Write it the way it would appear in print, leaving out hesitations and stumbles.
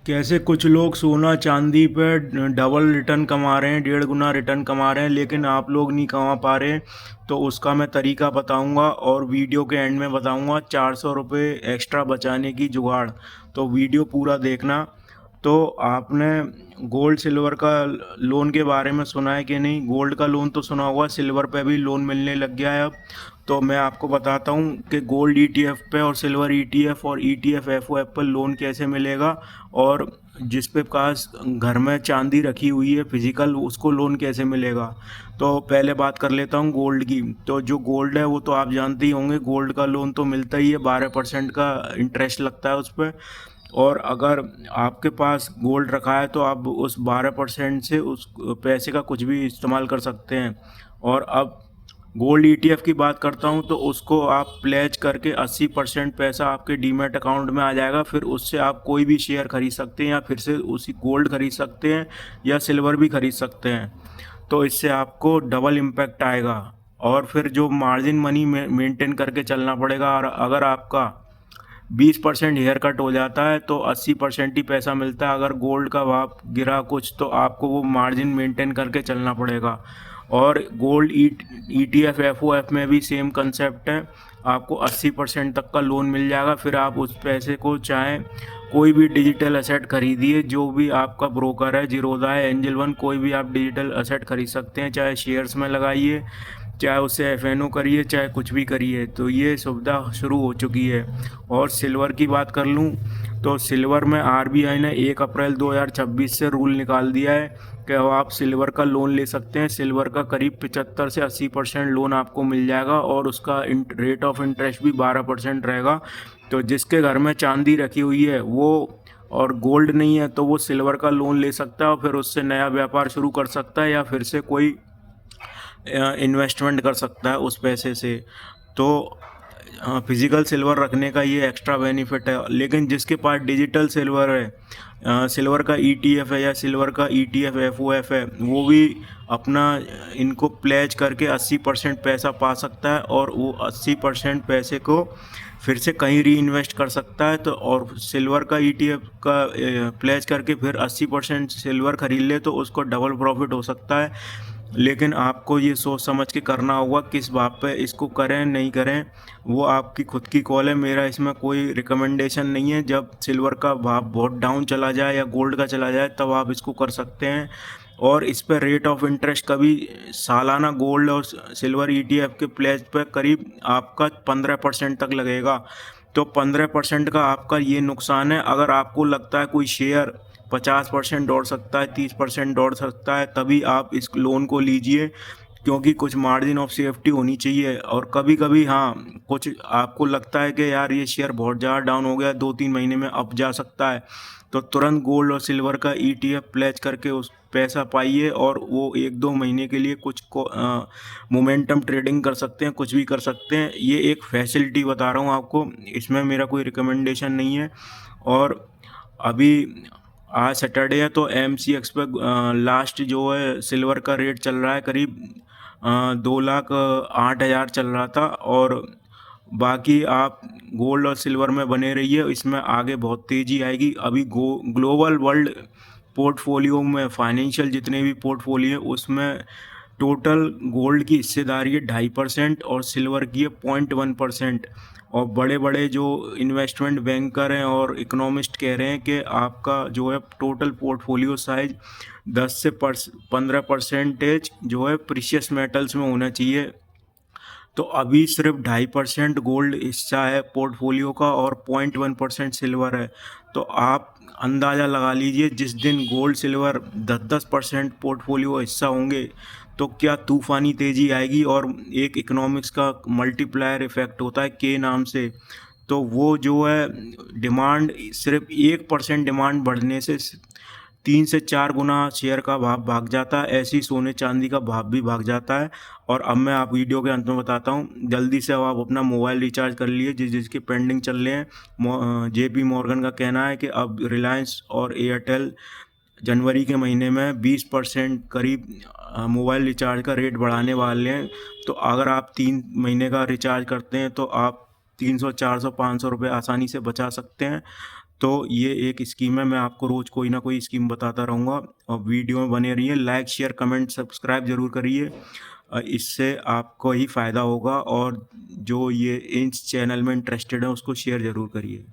कैसे कुछ लोग सोना चांदी पे डबल रिटर्न कमा रहे हैं, 1.5 गुना रिटर्न कमा रहे हैं, लेकिन आप लोग नहीं कमा पा रहे। तो उसका मैं तरीका बताऊंगा और वीडियो के एंड में बताऊंगा 400 रुपये एक्स्ट्रा बचाने की जुगाड़। तो वीडियो पूरा देखना। तो आपने गोल्ड सिल्वर का लोन के बारे में सुना है कि नहीं? गोल्ड का लोन तो सुना होगा, सिल्वर पे भी लोन मिलने लग गया है अब। तो मैं आपको बताता हूँ कि गोल्ड ईटीएफ पे और सिल्वर ईटीएफ और ईटीएफ एफओएफ पर लोन कैसे मिलेगा, और जिस पे पास घर में चांदी रखी हुई है फिजिकल, उसको लोन कैसे मिलेगा। तो पहले बात कर लेता हूँ गोल्ड की। तो जो गोल्ड है वो तो आप जानते ही होंगे, गोल्ड का लोन तो मिलता ही है, 12% का इंटरेस्ट लगता है उस पर। और अगर आपके पास गोल्ड रखा है तो आप उस 12% से उस पैसे का कुछ भी इस्तेमाल कर सकते हैं। और अब गोल्ड ईटीएफ की बात करता हूं, तो उसको आप प्लेज करके 80% पैसा आपके डीमैट अकाउंट में आ जाएगा। फिर उससे आप कोई भी शेयर खरीद सकते हैं, या फिर से उसी गोल्ड खरीद सकते हैं, या सिल्वर भी खरीद सकते हैं। तो इससे आपको डबल इम्पैक्ट आएगा। और फिर जो मार्जिन मनी मेंटेन करके चलना पड़ेगा। और अगर आपका 20% हेयर कट हो जाता है तो 80% ही पैसा मिलता है। अगर गोल्ड का भाव गिरा कुछ तो आपको वो मार्जिन मेंटेन करके चलना पड़ेगा। और गोल्ड ईटीएफ एफओएफ में भी सेम कंसेप्ट है। आपको 80% तक का लोन मिल जाएगा। फिर आप उस पैसे को चाहें कोई भी डिजिटल असेट खरीदिए, जो भी आपका ब्रोकर है, जीरोधा है, एंजल वन, कोई भी आप डिजिटल असेट खरीद सकते हैं। चाहे शेयर्स में लगाइए, चाहे उससे एफएनओ करिए, चाहे कुछ भी करिए। तो ये सुविधा शुरू हो चुकी है। और सिल्वर की बात कर लूँ, तो सिल्वर में आरबीआई ने 1 अप्रैल 2026 से रूल निकाल दिया है कि अब आप सिल्वर का लोन ले सकते हैं। सिल्वर का करीब 75 से 80% लोन आपको मिल जाएगा, और उसका रेट ऑफ इंटरेस्ट भी 12% रहेगा। तो जिसके घर में चांदी रखी हुई है वो, और गोल्ड नहीं है, तो वो सिल्वर का लोन ले सकता है और फिर उससे नया व्यापार शुरू कर सकता है, या फिर से कोई इन्वेस्टमेंट कर सकता है उस पैसे से। तो फिजिकल सिल्वर रखने का ये एक्स्ट्रा बेनिफिट है। लेकिन जिसके पास डिजिटल सिल्वर है, सिल्वर का ईटीएफ है या सिल्वर का ईटीएफ एफओएफ है, वो भी अपना इनको प्लेज करके 80% पैसा पा सकता है, और वो 80% पैसे को फिर से कहीं री इन्वेस्ट कर सकता है। तो और सिल्वर का ईटीएफ का प्लेज करके फिर 80% सिल्वर खरीद ले तो उसको डबल प्रॉफिट हो सकता है। लेकिन आपको ये सोच समझ के करना होगा किस बात पे इसको करें नहीं करें, वो आपकी खुद की कॉल है। मेरा इसमें कोई रिकमेंडेशन नहीं है। जब सिल्वर का भाव बहुत डाउन चला जाए या गोल्ड का चला जाए तब आप इसको कर सकते हैं। और इस पर रेट ऑफ इंटरेस्ट कभी सालाना गोल्ड और सिल्वर ईटीएफ के प्लेज पर करीब आपका 15% तक लगेगा। तो 15% का आपका ये नुकसान है। अगर आपको लगता है कोई शेयर 50% दौड़ सकता है, 30% दौड़ सकता है, तभी आप इस लोन को लीजिए, क्योंकि कुछ मार्जिन ऑफ सेफ्टी होनी चाहिए। और कभी कभी हाँ, कुछ आपको लगता है कि यार ये शेयर बहुत ज़्यादा डाउन हो गया, 2-3 महीने में अप जा सकता है, तो तुरंत गोल्ड और सिल्वर का ईटीएफ प्लेज करके उस पैसा पाइए, और वो 1-2 महीने के लिए कुछ को मोमेंटम ट्रेडिंग कर सकते हैं, कुछ भी कर सकते हैं। ये एक फैसिलिटी बता रहा हूँ आपको, इसमें मेरा कोई रिकमेंडेशन नहीं है। और अभी आज सैटरडे है, तो एमसीएक्स पे लास्ट जो है सिल्वर का रेट चल रहा है करीब 2,08,000 चल रहा था। और बाकी आप गोल्ड और सिल्वर में बने रहिए, इसमें आगे बहुत तेज़ी आएगी। अभी ग्लोबल वर्ल्ड पोर्टफोलियो में, फाइनेंशियल जितने भी पोर्टफोलियो हैं उसमें टोटल गोल्ड की हिस्सेदारी है 2.5% और सिल्वर की है 0.1%। और बड़े बड़े जो इन्वेस्टमेंट बैंकर हैं और इकोनॉमिस्ट कह रहे हैं कि आपका जो है टोटल पोर्टफोलियो साइज 10 से 15% जो है प्रीशियस मेटल्स में होना चाहिए। तो अभी सिर्फ 2.5% गोल्ड हिस्सा है पोर्टफोलियो का, और 0.1% सिल्वर है। तो आप अंदाज़ा लगा लीजिए, जिस दिन गोल्ड सिल्वर 10-10% पोर्टफोलियो हिस्सा होंगे तो क्या तूफ़ानी तेज़ी आएगी। और एक इकोनॉमिक्स का मल्टीप्लायर इफ़ेक्ट होता है के नाम से, तो वो जो है डिमांड, सिर्फ 1% डिमांड बढ़ने से 3 से 4 गुना शेयर का भाव भाग जाता है। ऐसे ही सोने चांदी का भाव भी भाग जाता है। और अब मैं आप वीडियो के अंत में बताता हूँ, जल्दी से अब आप अपना मोबाइल रिचार्ज कर लिए जिसके पेंडिंग चल रहे हैं। जेपी मॉर्गन का कहना है कि अब रिलायंस और एयरटेल जनवरी के महीने में 20% करीब मोबाइल रिचार्ज का रेट बढ़ाने वाले हैं। तो अगर आप 3 महीने का रिचार्ज करते हैं तो आप 300, 400, 500 रुपये आसानी से बचा सकते हैं। तो ये एक स्कीम है, मैं आपको रोज़ कोई ना कोई स्कीम बताता रहूँगा और वीडियो में बने रहिए। लाइक, शेयर, कमेंट, सब्सक्राइब ज़रूर करिए। इससे आपको ही फ़ायदा होगा और जो ये इस चैनल में इंटरेस्टेड है उसको शेयर ज़रूर करिए।